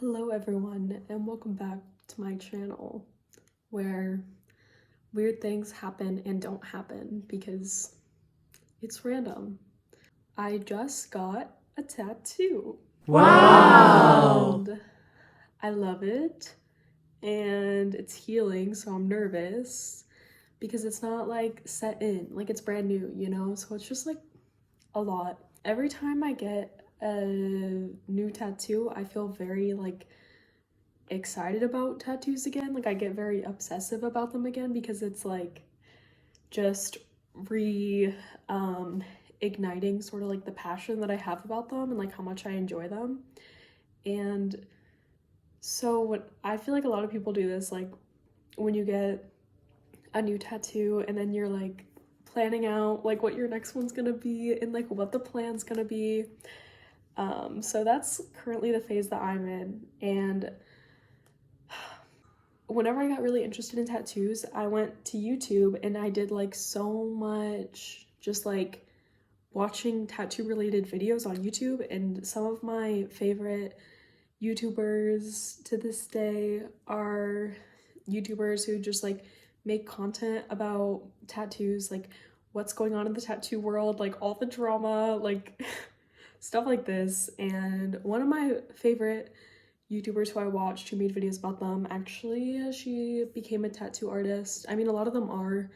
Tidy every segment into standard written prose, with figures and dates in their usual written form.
Hello everyone and welcome back to my channel where weird things happen and don't happen because it's random. I just got a tattoo. Wow! And I love it and it's healing, so I'm nervous because it's not like set in, like it's brand new, you know? So it's just like a lot. Every time I get a new tattoo, I feel very like excited about tattoos again. Like I get very obsessive about them again because it's like just re igniting sort of like the passion that I have about them and like how much I enjoy them. And so what I feel like a lot of people do this like when you get a new tattoo and then you're like planning out like what your next one's gonna be and like what the plan's gonna be. So that's currently the phase that I'm in. And whenever I got really interested in tattoos, I went to YouTube and I did like so much just like watching tattoo related videos on YouTube. And some of my favorite YouTubers to this day are YouTubers who just like make content about tattoos, like what's going on in the tattoo world, like all the drama, like stuff like this. And one of my favorite YouTubers who I watched who made videos about them, actually, she became a tattoo artist. I mean, a lot of them are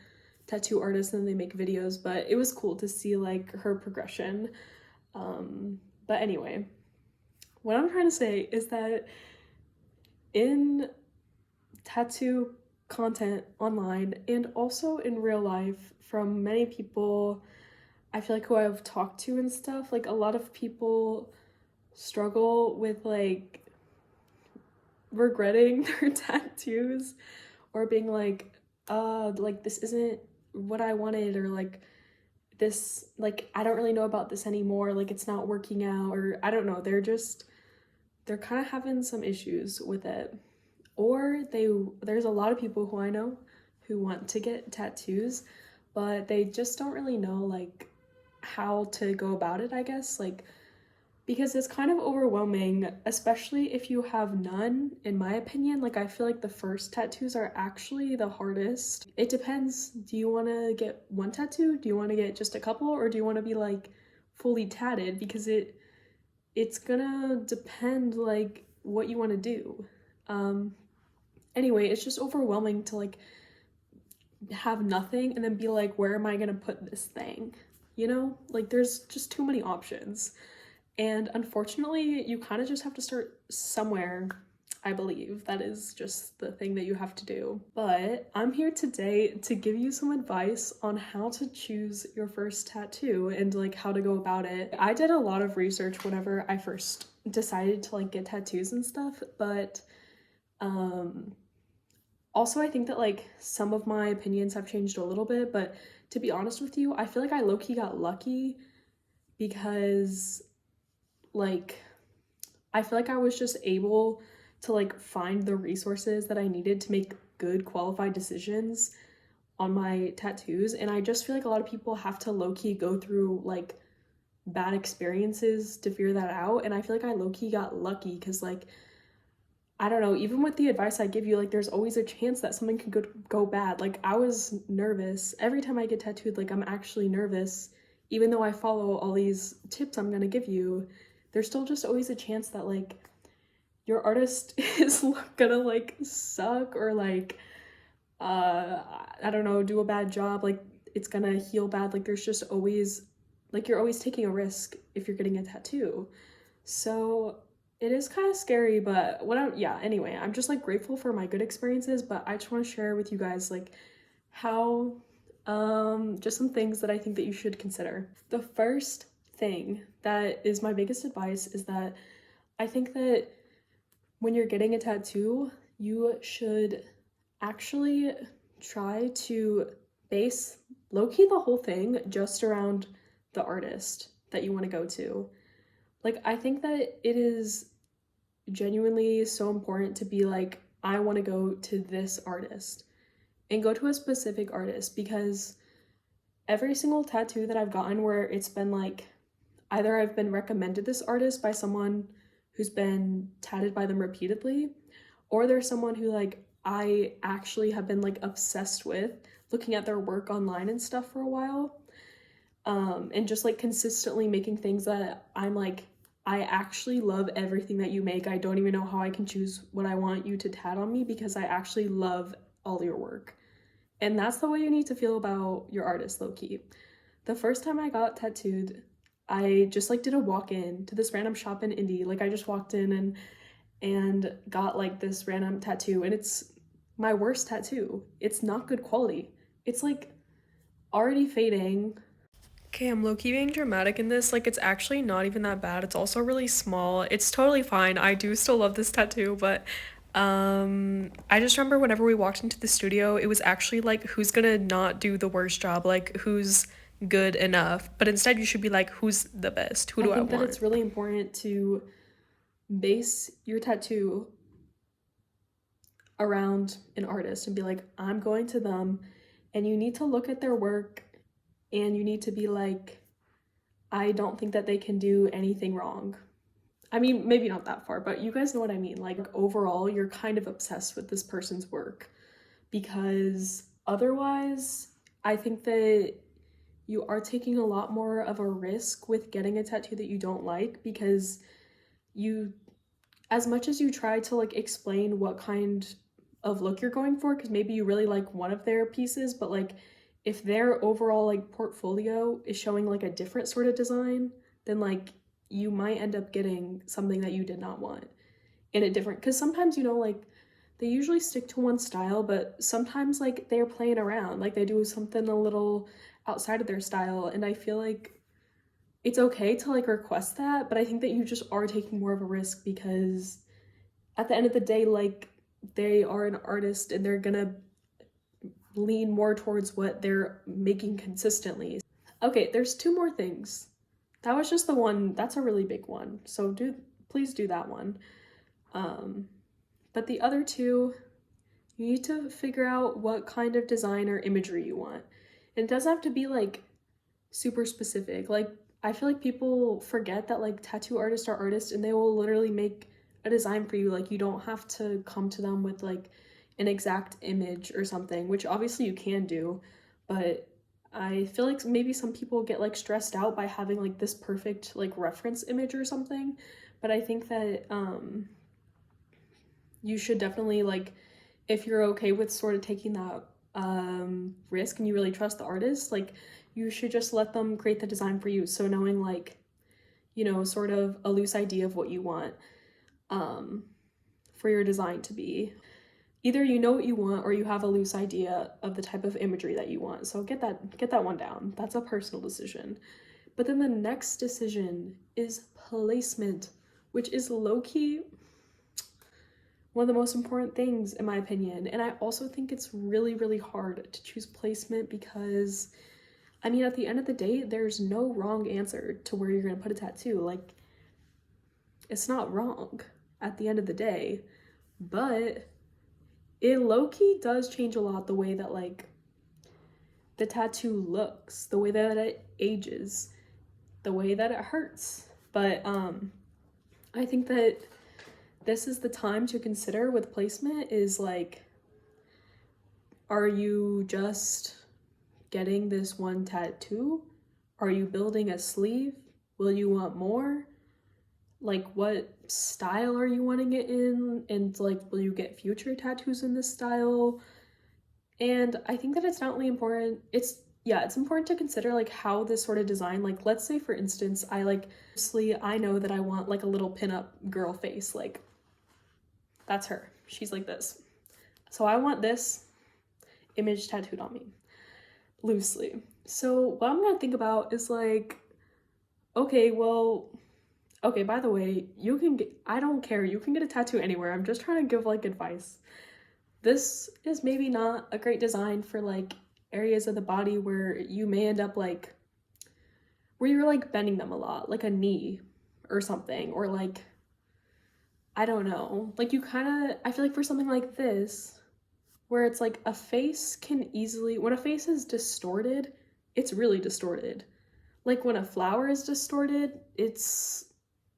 tattoo artists and they make videos, but it was cool to see like her progression. But anyway, what I'm trying to say is that in tattoo content online and also in real life from many people I feel like who I've talked to and stuff, like a lot of people struggle with like regretting their tattoos or being like this isn't what I wanted, or like this, like I don't really know about this anymore, like it's not working out, or I don't know, they're kind of having some issues with it. Or there's a lot of people who I know who want to get tattoos, but they just don't really know like how to go about it, I guess, like because it's kind of overwhelming, especially if you have none, in my opinion. Like I feel like the first tattoos are actually the hardest. It depends. Do you want to get one tattoo? Do you want to get just a couple, or do you want to be like fully tatted? Because it's gonna depend like what you want to do. Um anyway, it's just overwhelming to like have nothing and then be like, where am I gonna put this thing? You know? Like there's just too many options. And unfortunately, you kind of just have to start somewhere. I believe that is just the thing that you have to do. But I'm here today to give you some advice on how to choose your first tattoo and like how to go about it. I did a lot of research whenever I first decided to like get tattoos and stuff, but also I think that like some of my opinions have changed a little bit, but to be honest with you, I feel like I low-key got lucky because like I feel like I was just able to like find the resources that I needed to make good qualified decisions on my tattoos. And I just feel like a lot of people have to low-key go through like bad experiences to figure that out. And I feel like I low-key got lucky because like I don't know, even with the advice I give you, like there's always a chance that something could go bad. Like I was nervous. Every time I get tattooed, like I'm actually nervous. Even though I follow all these tips I'm gonna give you, there's still just always a chance that like your artist is gonna like suck, or like I don't know, do a bad job, like it's gonna heal bad. Like there's just always like you're always taking a risk if you're getting a tattoo. So it is kind of scary, but yeah, anyway, I'm just like grateful for my good experiences, but I just want to share with you guys like how just some things that I think that you should consider. The first thing that is my biggest advice is that I think that when you're getting a tattoo, you should actually try to base low-key the whole thing just around the artist that you want to go to. Like I think that it is genuinely so important to be like, I want to go to this artist and go to a specific artist, because every single tattoo that I've gotten where it's been like either I've been recommended this artist by someone who's been tatted by them repeatedly, or they're someone who like I actually have been like obsessed with, looking at their work online and stuff for a while, and just like consistently making things that I'm like, I actually love everything that you make. I don't even know how I can choose what I want you to tat on me because I actually love all your work. And that's the way you need to feel about your artist, low-key. The first time I got tattooed, I just like did a walk-in to this random shop in Indy. Like I just walked in and got like this random tattoo, and it's my worst tattoo. It's not good quality. It's like already fading. Okay, I'm low-key being dramatic in this. Like, it's actually not even that bad. It's also really small. It's totally fine. I do still love this tattoo, but I just remember whenever we walked into the studio, it was actually like, who's gonna not do the worst job? Like, who's good enough? But instead, you should be like, who's the best? Who do I want? I think that it's really important to base your tattoo around an artist and be like, I'm going to them, and you need to look at their work and you need to be like, I don't think that they can do anything wrong. I mean, maybe not that far, but you guys know what I mean. Like, overall, you're kind of obsessed with this person's work, because otherwise, I think that you are taking a lot more of a risk with getting a tattoo that you don't like, because you, as much as you try to like explain what kind of look you're going for, because maybe you really like one of their pieces, but like if their overall like portfolio is showing like a different sort of design, then like you might end up getting something that you did not want in a different, because sometimes, you know, like they usually stick to one style, but sometimes like they're playing around, like they do something a little outside of their style, and I feel like it's okay to like request that, but I think that you just are taking more of a risk, because at the end of the day, like they are an artist and they're gonna lean more towards what they're making consistently. Okay, there's two more things. That was just the one. That's a really big one, so please do that one. But the other two, you need to figure out what kind of design or imagery you want. And it doesn't have to be like super specific. Like, I feel like people forget that like tattoo artists are artists and they will literally make a design for you. Like, you don't have to come to them with like an exact image or something, which obviously you can do, but I feel like maybe some people get like stressed out by having like this perfect like reference image or something. But I think that you should definitely, like, if you're okay with sort of taking that risk and you really trust the artist, like you should just let them create the design for you. So knowing like, you know, sort of a loose idea of what you want for your design to be. Either you know what you want or you have a loose idea of the type of imagery that you want. So get that one down. That's a personal decision. But then the next decision is placement, which is low-key one of the most important things in my opinion. And I also think it's really, really hard to choose placement because, I mean, at the end of the day, there's no wrong answer to where you're gonna put a tattoo. Like, it's not wrong at the end of the day, but it low-key does change a lot the way that like the tattoo looks, the way that it ages, the way that it hurts. But I think that this is the time to consider with placement is like, are you just getting this one tattoo? Are you building a sleeve? Will you want more? Like, what style are you wanting it in? And like, will you get future tattoos in this style? And I think that it's not only important, it's important to consider like how this sort of design, like let's say for instance, I know that I want like a little pinup girl face, like that's her, she's like this. So I want this image tattooed on me, loosely. So what I'm gonna think about is like, okay, by the way, I don't care, you can get a tattoo anywhere. I'm just trying to give like advice. This is maybe not a great design for like areas of the body where you may end up like, where you're like bending them a lot, like a knee or something, or like, I don't know, like you kind of, I feel like for something like this, where it's like a face can easily, when a face is distorted, it's really distorted. Like when a flower is distorted, it's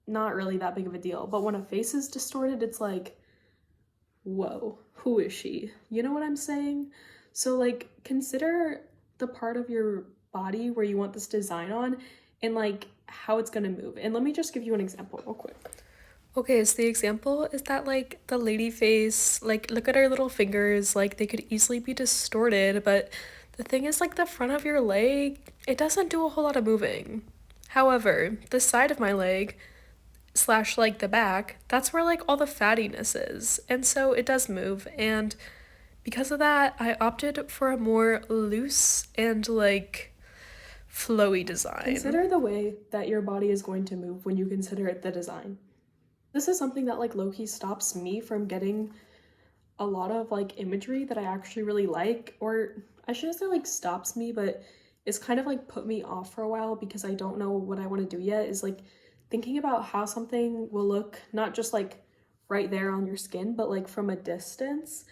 not really that big of a deal. But when a face is distorted, it's like, whoa, who is she? You know what I'm saying? So like consider the part of your body where you want this design on and like how it's gonna move. And let me just give you an example real quick. Okay, so the example is that like the lady face, like look at her little fingers, like they could easily be distorted, but the thing is like the front of your leg, it doesn't do a whole lot of moving. However, the side of my leg slash like the back, that's where like all the fattiness is. And so it does move. And because of that, I opted for a more loose and like flowy design. Consider the way that your body is going to move when you consider the design. This is something that like low-key stops me from getting a lot of like imagery that I actually really like, or I shouldn't say like stops me, but it's kind of like put me off for a while because I don't know what I want to do yet, is like thinking about how something will look not just like right there on your skin, but like from a distance,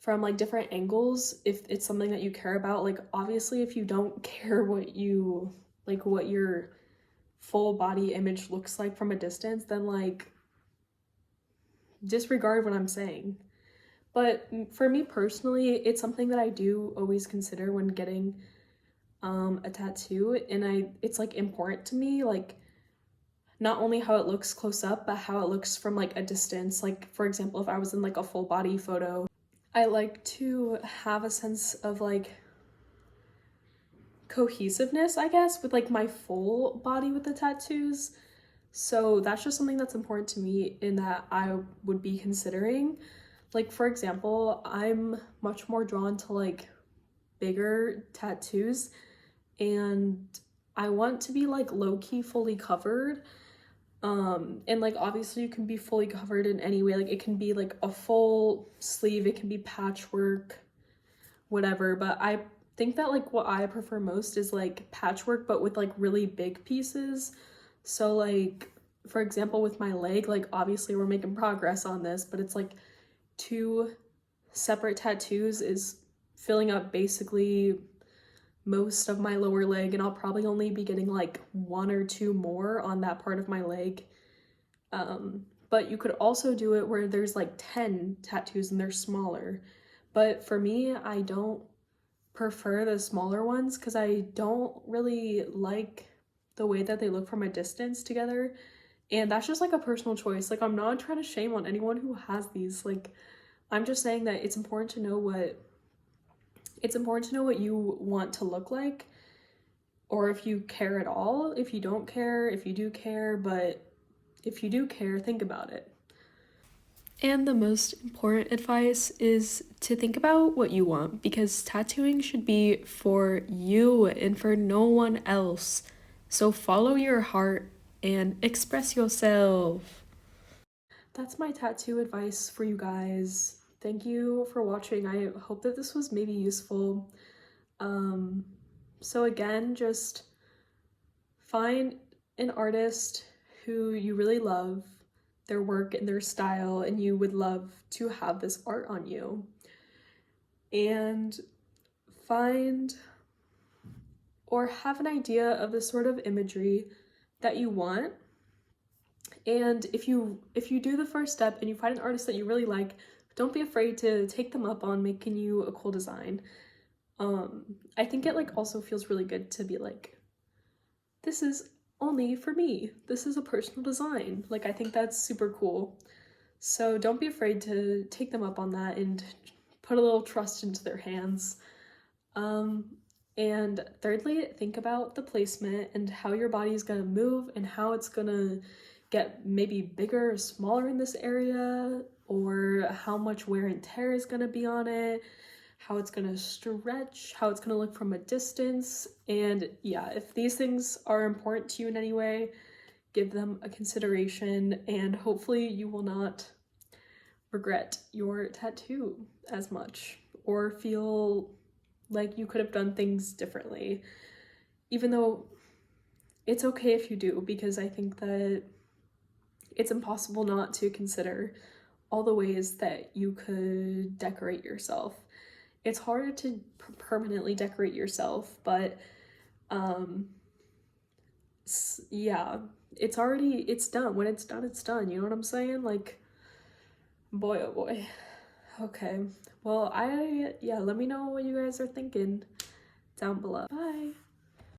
from like different angles, if it's something that you care about. Like obviously if you don't care what you like, what your full body image looks like from a distance, then like disregard what I'm saying. But for me personally, it's something that I do always consider when getting a tattoo, and it's like important to me, like not only how it looks close up, but how it looks from like a distance. Like for example, if I was in like a full body photo, I like to have a sense of like cohesiveness, I guess, with like my full body with the tattoos. So that's just something that's important to me in that I would be considering. Like for example, I'm much more drawn to like bigger tattoos, and I want to be like low-key fully covered. And like obviously you can be fully covered in any way, like it can be like a full sleeve, it can be patchwork, whatever, but I think that like what I prefer most is like patchwork but with like really big pieces. So like for example with my leg, like obviously we're making progress on this, but it's like 2 separate tattoos is filling up basically most of my lower leg, and I'll probably only be getting like 1 or 2 more on that part of my leg. But you could also do it where there's like 10 tattoos and they're smaller. But for me, I don't prefer the smaller ones because I don't really like the way that they look from a distance together. And that's just like a personal choice. Like I'm not trying to shame on anyone who has these. Like I'm just saying that it's important to know what you want to look like, or if you care at all. If you don't care, if you do care, but if you do care, think about it. And the most important advice is to think about what you want, because tattooing should be for you and for no one else. So follow your heart and express yourself. That's my tattoo advice for you guys. Thank you for watching. I hope that this was maybe useful. So again, just find an artist who you really love, their work and their style, and you would love to have this art on you. And find or have an idea of the sort of imagery that you want. And if you do the first step and you find an artist that you really like, don't be afraid to take them up on making you a cool design. I think it like also feels really good to be like, this is only for me. This is a personal design. Like I think that's super cool. So don't be afraid to take them up on that and put a little trust into their hands. And thirdly, think about the placement and how your body is gonna move and how it's gonna get maybe bigger or smaller in this area, or how much wear and tear is gonna be on it, how it's gonna stretch, how it's gonna look from a distance. And yeah, if these things are important to you in any way, give them a consideration, and hopefully you will not regret your tattoo as much or feel like you could have done things differently, even though it's okay if you do, because I think that it's impossible not to consider all the ways that you could decorate yourself. It's harder to permanently decorate yourself, but yeah, it's done. When it's done, it's done. You know what I'm saying? Like, boy, oh boy. Okay. Well, yeah, let me know what you guys are thinking down below. Bye.